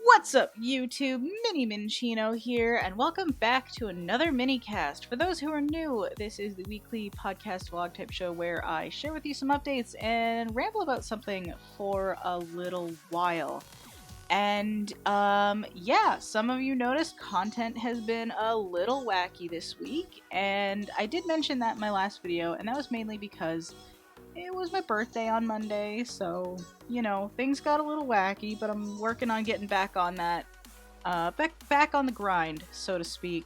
What's up, YouTube? Mini Minchino here, and welcome back to another Minnycast. For those who are new, this is the weekly podcast vlog type show where I share with you some updates and ramble about something for a little while. And, yeah, some of you noticed content has been a little wacky this week, and I did mention that in my last video, and that was mainly because it was my birthday on Monday, so, you know, things got a little wacky, but I'm working on getting back on that, back on the grind, so to speak.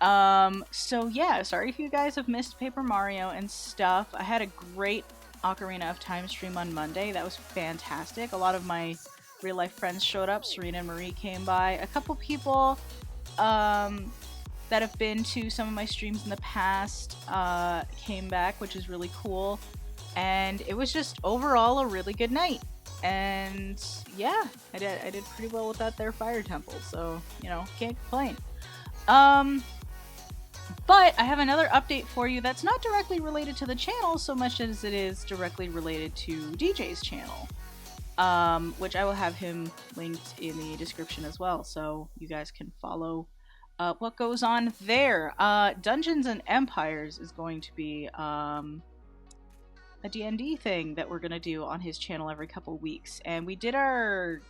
So yeah, sorry if you guys have missed Paper Mario and stuff. I had a great Ocarina of Time stream on Monday. That was fantastic. A lot of my real-life friends showed up. Serena and Marie came by. A couple people, that have been to some of my streams in the past, came back, which is really cool. And it was just overall a really good night. And yeah, I did pretty well with that there fire temple, so, you know, can't complain. But I have another update for you that's not directly related to the channel so much as it is directly related to DJ's channel. Which I will have him linked in the description as well, so you guys can follow what goes on there. Dungeons and Empires is going to be a D&D thing that we're gonna do on his channel every couple weeks, and we did our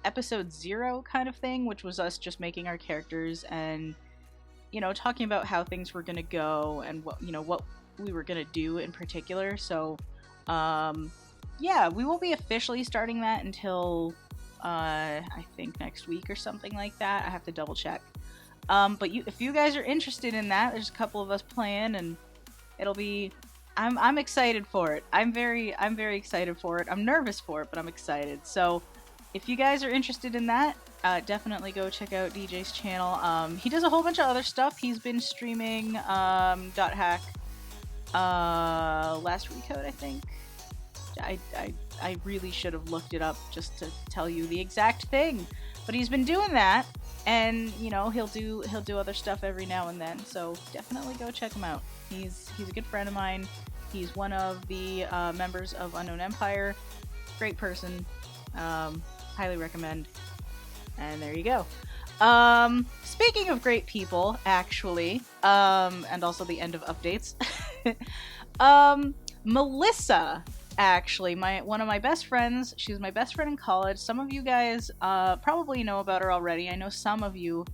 episode 0 kind of thing, which was us just making our characters and, you know, talking about how things were gonna go and what, you know, what we were gonna do in particular. So yeah, we won't be officially starting that until I think next week or something like that. I have to double check. But if you guys are interested in that, there's a couple of us playing, and it'll be. I'm excited for it. I'm very excited for it. I'm nervous for it, but I'm excited. So, if you guys are interested in that, definitely go check out DJ's channel. He does a whole bunch of other stuff. He's been streaming .hack, last recode, I think. I really should have looked it up just to tell you the exact thing, but he's been doing that, and you know he'll do other stuff every now and then. So definitely go check him out. He's a good friend of mine. He's one of the members of Unknown Empire. Great person. Highly recommend. And there you go. Speaking of great people, actually, and also the end of updates. Melissa. Actually, one of my best friends. She's my best friend in college. Some of you guys probably know about her already. I know some of you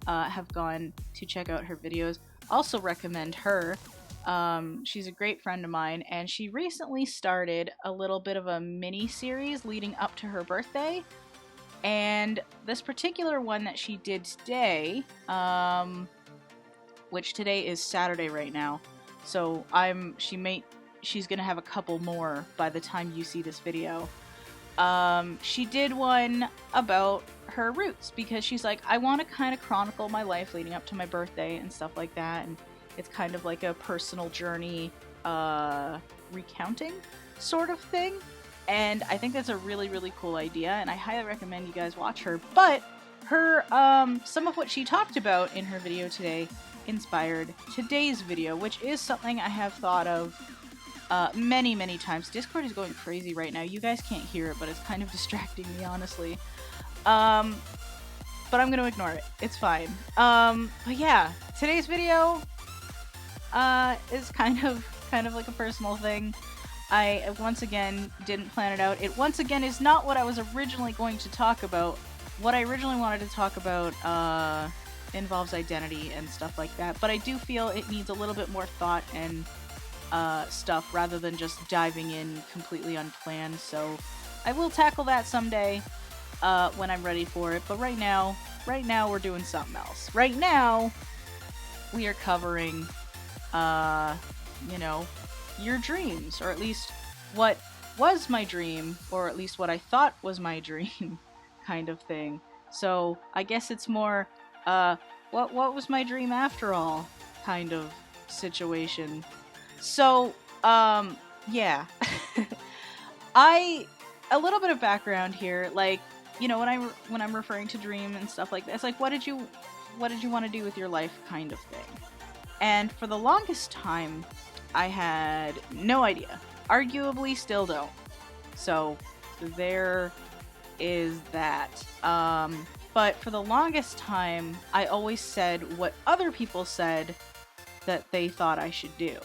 have gone to check out her videos. Also recommend her. She's a great friend of mine, and she recently started a little bit of a mini series leading up to her birthday. And this particular one that she did today, which today is Saturday right now, so she's gonna have a couple more by the time you see this video. She did one about her roots, because she's like, I want to kind of chronicle my life leading up to my birthday and stuff like that, and it's kind of like a personal journey, recounting sort of thing, and I think that's a really, really cool idea, and I highly recommend you guys watch her. But her, some of what she talked about in her video today inspired today's video, which is something I have thought of many times. Discord is going crazy right now. You guys can't hear it, but it's kind of distracting me, honestly. But I'm gonna ignore it. It's fine. But yeah, today's video is kind of like a personal thing. I once again didn't plan it out. It once again is not what I was originally going to talk about. What I originally wanted to talk about involves identity and stuff like that, but I do feel it needs a little bit more thought and stuff rather than just diving in completely unplanned. So I will tackle that someday when I'm ready for it. But right now we're doing something else. Right now we are covering, you know, your dreams, or at least what was my dream, or at least what I thought was my dream, kind of thing. So I guess it's more, what was my dream after all, kind of situation. So, yeah. A little bit of background here, like, you know, when I'm referring to dream and stuff like that, it's like, what did you want to do with your life, kind of thing. And for the longest time, I had no idea. Arguably still don't. So, there is that. But for the longest time, I always said what other people said that they thought I should do.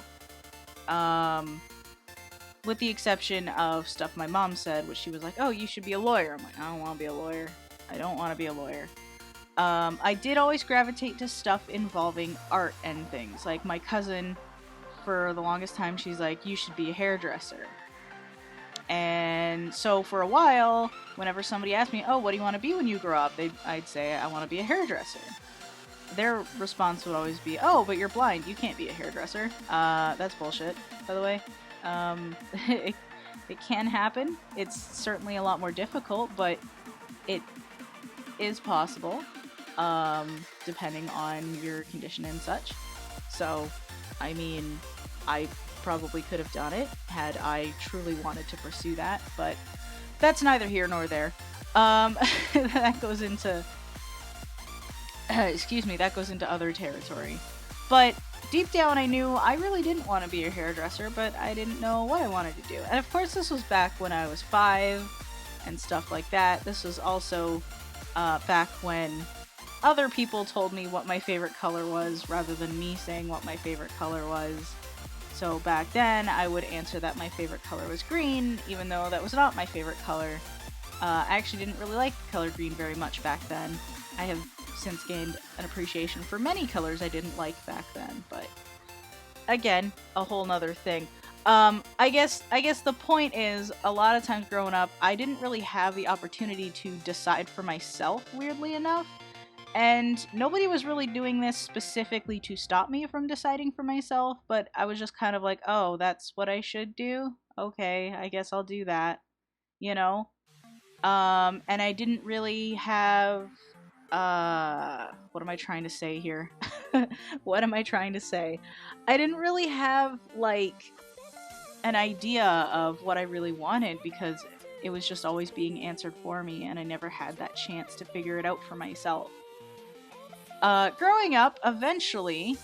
With the exception of stuff my mom said, which she was like, oh, you should be a lawyer. I'm like, I don't want to be a lawyer. I don't want to be a lawyer. I did always gravitate to stuff involving art and things. Like my cousin, for the longest time, she's like, you should be a hairdresser. And so for a while, whenever somebody asked me, oh, what do you want to be when you grow up? I'd say, I want to be a hairdresser. Their response would always be, oh, but you're blind. You can't be a hairdresser. That's bullshit, by the way. It can happen. It's certainly a lot more difficult, but it is possible, depending on your condition and such. So, I mean, I probably could have done it had I truly wanted to pursue that, but that's neither here nor there. That goes into that goes into other territory. But deep down I knew I really didn't want to be a hairdresser, but I didn't know what I wanted to do. And of course this was back when I was 5 and stuff like that. This was also back when other people told me what my favorite color was rather than me saying what my favorite color was. So back then I would answer that my favorite color was green, even though that was not my favorite color. I actually didn't really like the color green very much back then. I have since gained an appreciation for many colors I didn't like back then, but again, a whole nother thing. I guess the point is, a lot of times growing up, I didn't really have the opportunity to decide for myself, weirdly enough, and nobody was really doing this specifically to stop me from deciding for myself, but I was just kind of like, oh, that's what I should do? Okay, I guess I'll do that, you know? And I didn't really have what am I trying to say here? What am I trying to say? I didn't really have, like, an idea of what I really wanted because it was just always being answered for me, and I never had that chance to figure it out for myself. Growing up, eventually,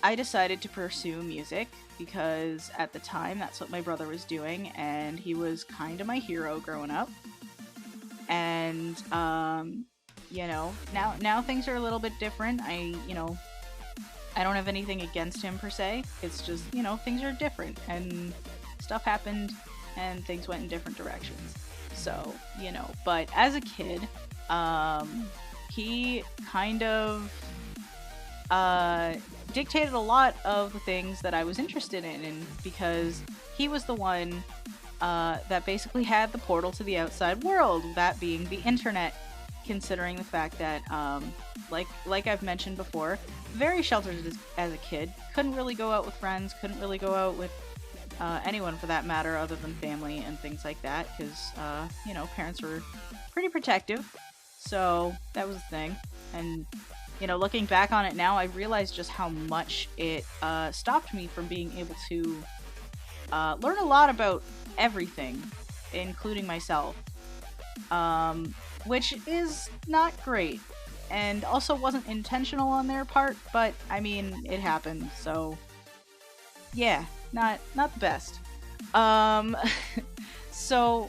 I decided to pursue music because at the time that's what my brother was doing, and he was kind of my hero growing up. And, you know, now things are a little bit different. I don't have anything against him per se. It's just, things are different and stuff happened and things went in different directions. So, but as a kid, he kind of dictated a lot of the things that I was interested in, and because he was the one that basically had the portal to the outside world, that being the internet, considering the fact that, like I've mentioned before, very sheltered as a kid, couldn't really go out with friends, couldn't really go out with anyone for that matter other than family and things like that, because, parents were pretty protective, so that was a thing. And, looking back on it now, I realized just how much it stopped me from being able to learn a lot about everything, including myself, which is not great, and also wasn't intentional on their part, but I mean, it happened, so yeah, not the best. So,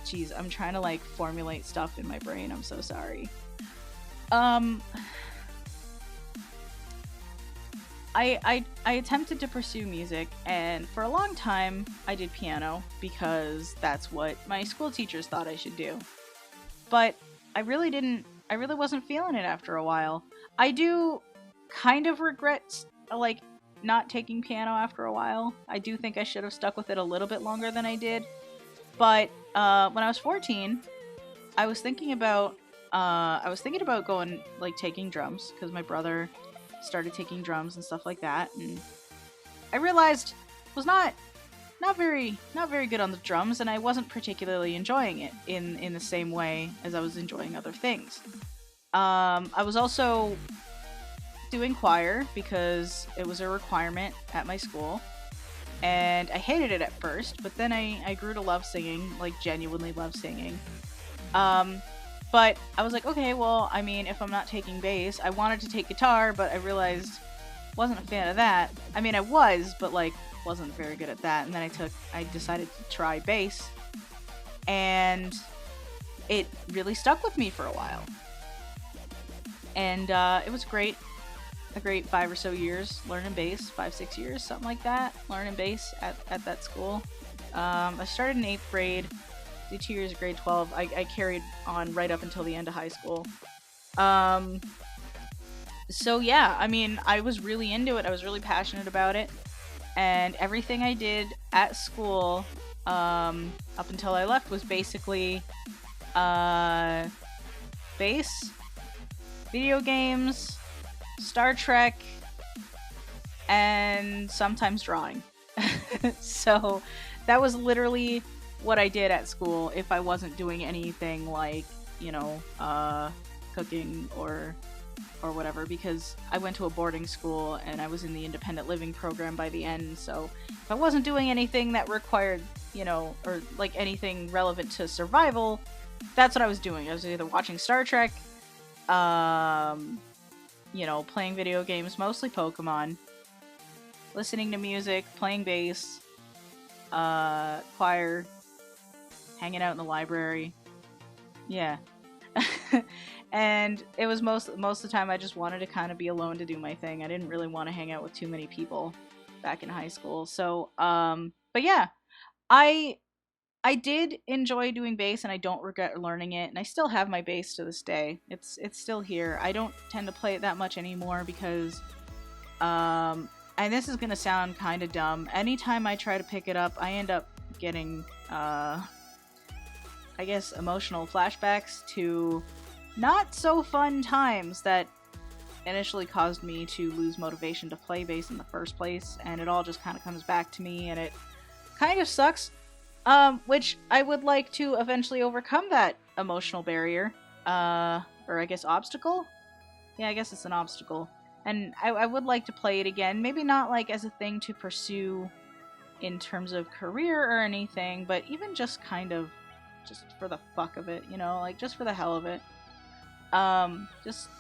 geez, I'm trying to formulate stuff in my brain, I'm so sorry. I attempted to pursue music, and for a long time I did piano because that's what my school teachers thought I should do. But I really wasn't feeling it after a while. I do kind of regret not taking piano after a while. I do think I should have stuck with it a little bit longer than I did. But when I was 14, I was thinking about going taking drums because my brother started taking drums and stuff like that, and I realized I was not very good on the drums, and I wasn't particularly enjoying it in the same way as I was enjoying other things. I was also doing choir because it was a requirement at my school, and I hated it at first, but then I grew to love singing, genuinely love singing. But I was like, okay, well, I mean, if I'm not taking bass, I wanted to take guitar, but I realized I wasn't a fan of that. I mean, I was, but wasn't very good at that. And then I decided to try bass, and it really stuck with me for a while. And it was great. A great 5 or so years learning bass, 5-6 years, something like that, learning bass at that school. I started in 8th grade, did 2 years of grade 12. I carried on right up until the end of high school. So yeah, I mean, I was really into it. I was really passionate about it. And everything I did at school, up until I left, was basically bass, video games, Star Trek, and sometimes drawing. So that was literally what I did at school if I wasn't doing anything like, cooking or whatever, because I went to a boarding school and I was in the independent living program by the end. So if I wasn't doing anything that required, or like anything relevant to survival, that's what I was doing. I was either watching Star Trek, playing video games, mostly Pokemon, listening to music, playing bass, choir, hanging out in the library. Yeah. And it was most of the time I just wanted to kind of be alone to do my thing. I didn't really want to hang out with too many people back in high school. So, but yeah, I did enjoy doing bass, and I don't regret learning it, and I still have my bass to this day. It's still here. I don't tend to play it that much anymore because, and this is gonna sound kind of dumb, anytime I try to pick it up, I end up getting, I guess, emotional flashbacks to not so fun times that initially caused me to lose motivation to play bass in the first place, and it all just kind of comes back to me, and it kind of sucks. Which I would like to eventually overcome that emotional barrier, or I guess obstacle? Yeah, I guess it's an obstacle. And I would like to play it again, maybe not like as a thing to pursue in terms of career or anything, but even just kind of, just for the fuck of it, like just for the hell of it. Just,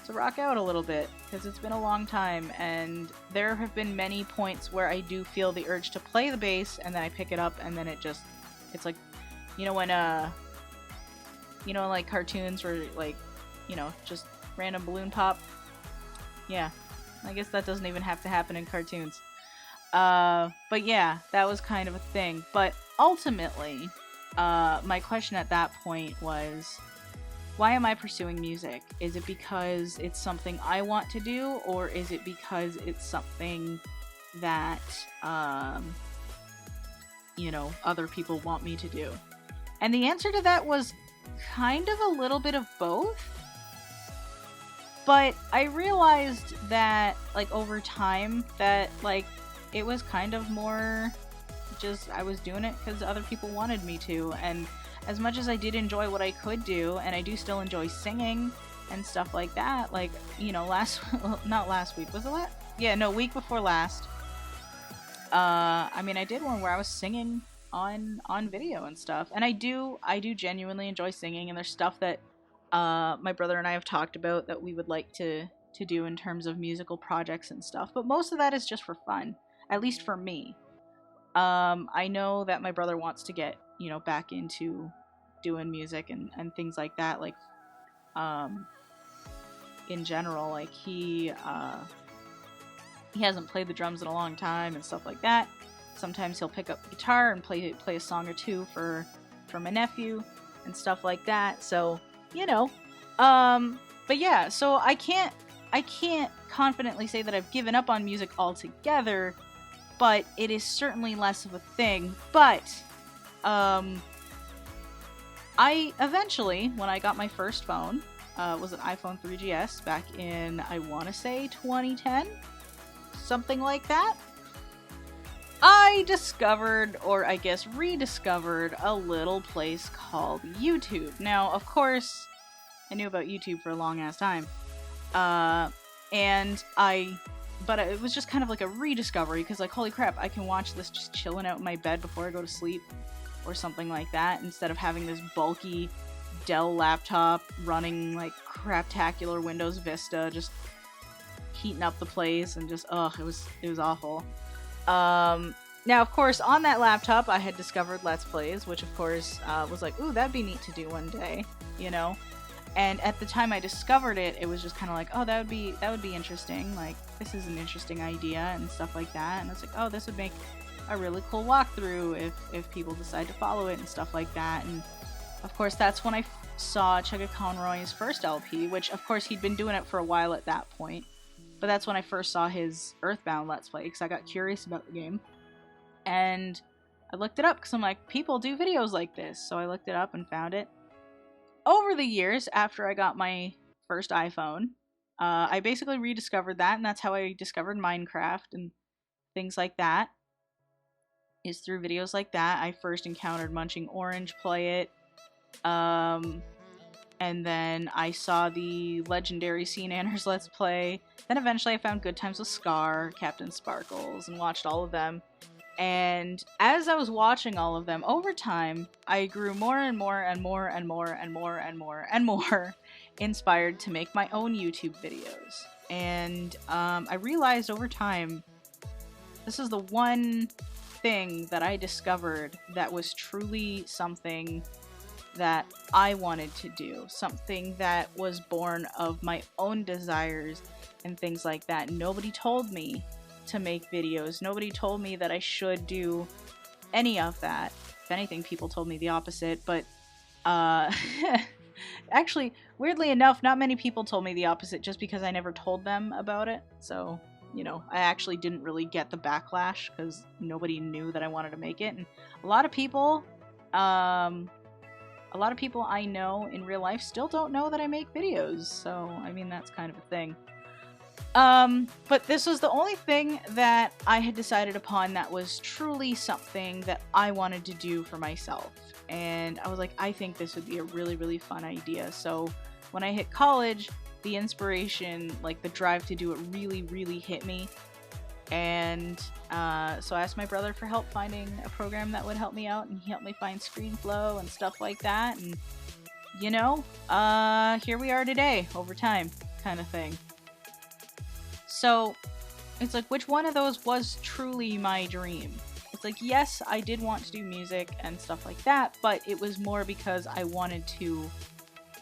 to rock out a little bit, because it's been a long time, and there have been many points where I do feel the urge to play the bass, and then I pick it up, and then it's like, when, like cartoons where, like, just random balloon pop. Yeah, I guess that doesn't even have to happen in cartoons. But yeah, that was kind of a thing. But ultimately, my question at that point was, why am I pursuing music? Is it because it's something I want to do, or is it because it's something that, other people want me to do? And the answer to that was kind of a little bit of both. But I realized that, like, over time, that, like, it was kind of more just I was doing it because other people wanted me to, and as much as I did enjoy what I could do, and I do still enjoy singing and stuff like that, like, not last week, was it last? Yeah, no, week before last. I did one where I was singing on video and stuff, and I do genuinely enjoy singing, and there's stuff that my brother and I have talked about that we would like to do in terms of musical projects and stuff, but most of that is just for fun, at least for me. I know that my brother wants to get, back into doing music and things like that, like, in general, like, he hasn't played the drums in a long time and stuff like that. Sometimes he'll pick up the guitar and play a song or two for my nephew and stuff like that, so, but yeah, so I can't confidently say that I've given up on music altogether, but it is certainly less of a thing. But I eventually, when I got my first phone, was an iPhone 3GS back in, I want to say 2010, something like that, I discovered, or I guess rediscovered, a little place called YouTube. Now, of course, I knew about YouTube for a long ass time, but it was just kind of like a rediscovery, because, like, holy crap, I can watch this just chilling out in my bed before I go to sleep, or something like that, instead of having this bulky Dell laptop running, like, craptacular Windows Vista, just heating up the place, and just, it was awful. Now, of course, on that laptop, I had discovered Let's Plays, which, of course, was like, ooh, that'd be neat to do one day, you know? And at the time I discovered it, it was just kind of like, oh, that would be interesting. Like, this is an interesting idea and stuff like that. And I was like, oh, this would make a really cool walkthrough if people decide to follow it and stuff like that. And of course, that's when I saw Chugga Conroy's first LP, which, of course, he'd been doing it for a while at that point. But that's when I first saw his Earthbound Let's Play, because I got curious about the game. And I looked it up, because I'm like, people do videos like this. So I looked it up and found it. Over the years, after I got my first iPhone, I basically rediscovered that, and that's how I discovered Minecraft and things like that. Is through videos like that. I first encountered Munching Orange play it. And then I saw the legendary Sea Nanners Let's Play. Then eventually I found Good Times with Scar, Captain Sparkles, and watched all of them. And as I was watching all of them, over time, I grew more and more and more and more and more and more and more inspired to make my own YouTube videos. And I realized over time, this is the one thing that I discovered that was truly something that I wanted to do. Something that was born of my own desires and things like that. Nobody told me to make videos. Nobody told me that I should do any of that. If anything, people told me the opposite, but actually, weirdly enough, not many people told me the opposite just because I never told them about it. So, you know, I actually didn't really get the backlash because nobody knew that I wanted to make it. And a lot of people I know in real life still don't know that I make videos. So, I mean, that's kind of a thing. But this was the only thing that I had decided upon that was truly something that I wanted to do for myself. And I was like, I think this would be a really, really fun idea. So when I hit college, the inspiration, like the drive to do it really, really hit me. And so I asked my brother for help finding a program that would help me out, and he helped me find ScreenFlow and stuff like that. And, you know, here we are today, over time, kind of thing. So, it's like, which one of those was truly my dream? It's like, yes, I did want to do music and stuff like that, but it was more because I wanted to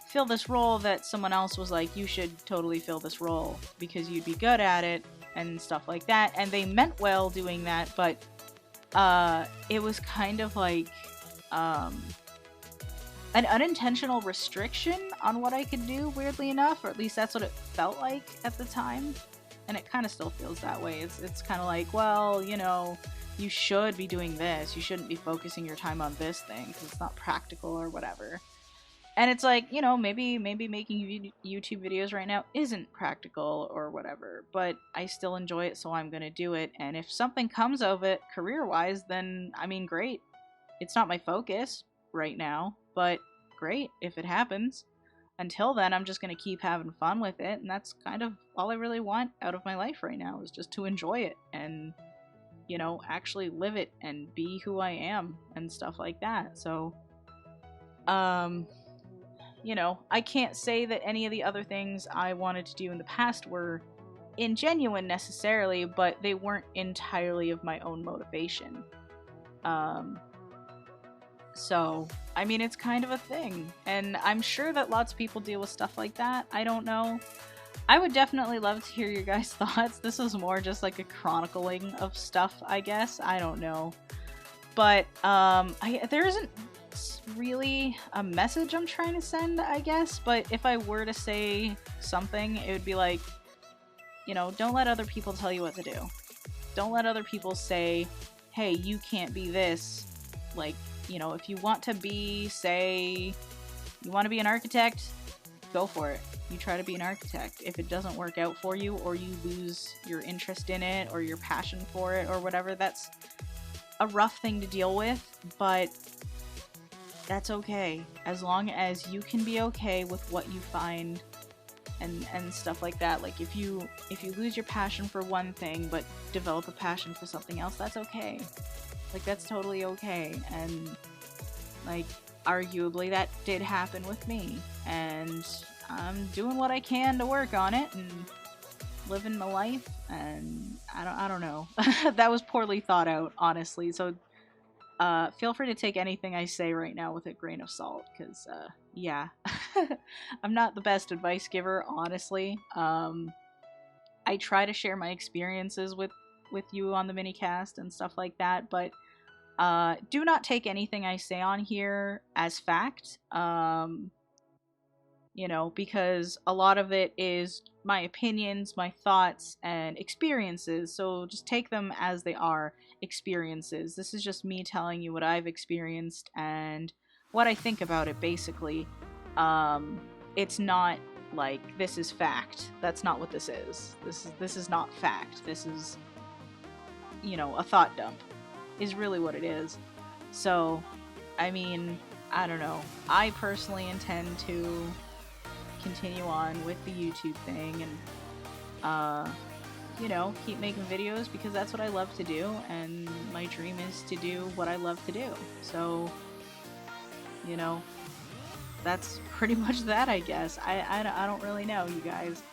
fill this role that someone else was like, you should totally fill this role because you'd be good at it and stuff like that. And they meant well doing that, but it was kind of like an unintentional restriction on what I could do, weirdly enough, or at least that's what it felt like at the time. And it kind of still feels that way. It's kind of like, well, you know, you should be doing this. You shouldn't be focusing your time on this thing because it's not practical or whatever. And it's like, you know, maybe making YouTube videos right now isn't practical or whatever, but I still enjoy it, so I'm going to do it. And if something comes of it career-wise, then, I mean, great. It's not my focus right now, but great if it happens. Until then, I'm just going to keep having fun with it, and that's kind of all I really want out of my life right now, is just to enjoy it and, you know, actually live it and be who I am and stuff like that. So, you know, I can't say that any of the other things I wanted to do in the past were ingenuine necessarily, but they weren't entirely of my own motivation. So, I mean, it's kind of a thing, and I'm sure that lots of people deal with stuff like that. I don't know. I would definitely love to hear your guys' thoughts. This is more just like a chronicling of stuff, I guess. I don't know. But, there isn't really a message I'm trying to send, I guess, but if I were to say something, it would be like, you know, don't let other people tell you what to do. Don't let other people say, hey, you can't be this. Like, you know, if you want to be, say, you want to be an architect, go for it. You try to be an architect. If it doesn't work out for you, or you lose your interest in it, or your passion for it, or whatever, that's a rough thing to deal with, but that's okay. As long as you can be okay with what you find and stuff like that. Like, if you lose your passion for one thing, but develop a passion for something else, that's okay. Like, that's totally okay. And, like, arguably that did happen with me. And I'm doing what I can to work on it. And, living my life, and I don't know. That was poorly thought out, honestly. So feel free to take anything I say right now with a grain of salt, because yeah, I'm not the best advice giver, honestly. I try to share my experiences with you on the minicast and stuff like that, but do not take anything I say on here as fact. You know, because a lot of it is my opinions, my thoughts, and experiences. So just take them as they are, experiences. This is just me telling you what I've experienced and what I think about it, basically. It's not like this is fact. That's not what this is. This is not fact. This is, you know, a thought dump is really what it is. So, I mean, I don't know. I personally intend to continue on with the YouTube thing and you know, keep making videos because that's what I love to do, and my dream is to do what I love to do. So, you know, that's pretty much that, I guess. I don't really know, you guys.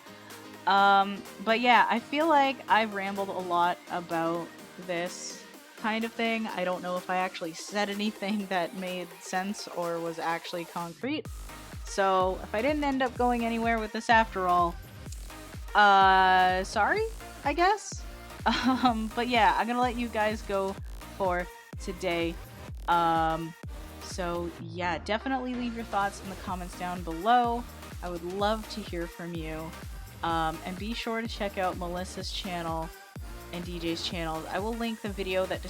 But yeah, I feel like I've rambled a lot about this kind of thing. I don't know if I actually said anything that made sense or was actually concrete. So, if I didn't end up going anywhere with this after all, sorry, I guess. But yeah, I'm gonna let you guys go for today. So yeah, definitely leave your thoughts in the comments down below. I would love to hear from you. And be sure to check out Melissa's channel and DJ's channel. I will link the video that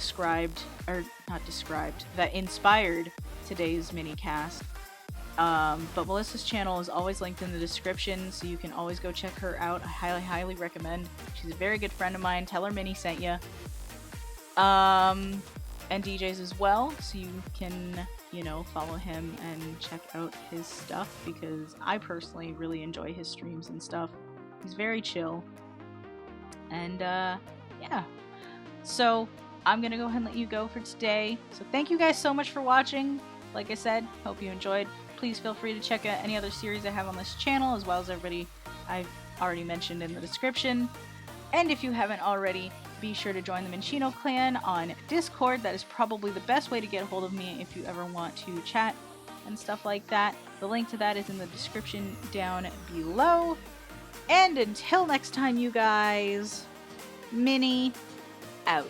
that inspired today's minicast. But Melissa's channel is always linked in the description, so you can always go check her out. I highly, highly recommend. She's a very good friend of mine. Tell her Minnie sent ya. And DJ's as well, so you can, you know, follow him and check out his stuff, because I personally really enjoy his streams and stuff. He's very chill. And, yeah. So, I'm gonna go ahead and let you go for today. So thank you guys so much for watching. Like I said, hope you enjoyed. Please feel free to check out any other series I have on this channel, as well as everybody I've already mentioned in the description. And if you haven't already, be sure to join the Minchino clan on Discord. That is probably the best way to get a hold of me if you ever want to chat and stuff like that. The link to that is in the description down below. And until next time, you guys, Minnie out.